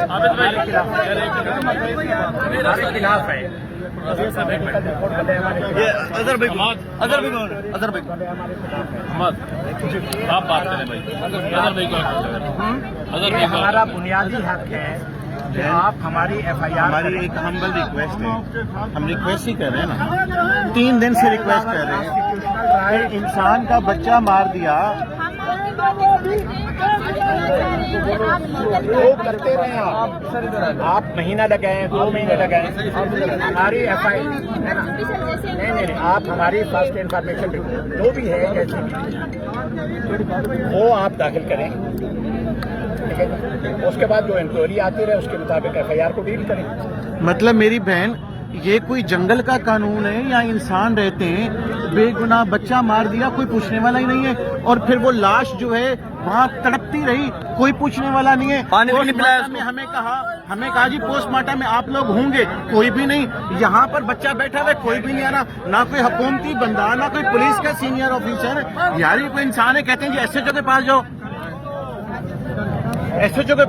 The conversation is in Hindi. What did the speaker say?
हमारे खिलाफ है। ये अजहर भाई आप बात करें भाई। अजहर भाई को ये हमारा बुनियादी हक है कि आप हमारी FIR हमारी एक हम्बल रिक्वेस्ट है, हम रिक्वेस्ट ही कर रहे हैं ना, 3 दिन से रिक्वेस्ट कर रहे हैं। एक इंसान का बच्चा मार दिया, वो करते रहे आप महीना लगाए 2 महीने लगाए, हमारी FIR नहीं, आप हमारी फर्स्ट इन्फॉर्मेशन जो भी है कैसे वो आप दाखिल करें, ठीक है। उसके बाद जो इंक्वायरी आती रहे उसके मुताबिक FIR को डील करें। मतलब मेरी बहन, ये कोई जंगल का कानून है या इंसान रहते हैं, बेगुनाह बच्चा मार दिया, कोई पूछने वाला ही नहीं है, और फिर वो लाश जो है वहाँ तड़पती रही, कोई पूछने वाला नहीं है। पोस्टमार्टम में हमें कहा जी पोस्टमार्टम में आप लोग होंगे, कोई भी नहीं। यहाँ पर बच्चा बैठा हुआ है, कोई भी नहीं आ रहा, ना कोई हुकूमती बंदा, ना कोई पुलिस का सीनियर ऑफिसर। यार ये कोई इंसान है, कहते हैं जी SHO के पास जाओ, SHO के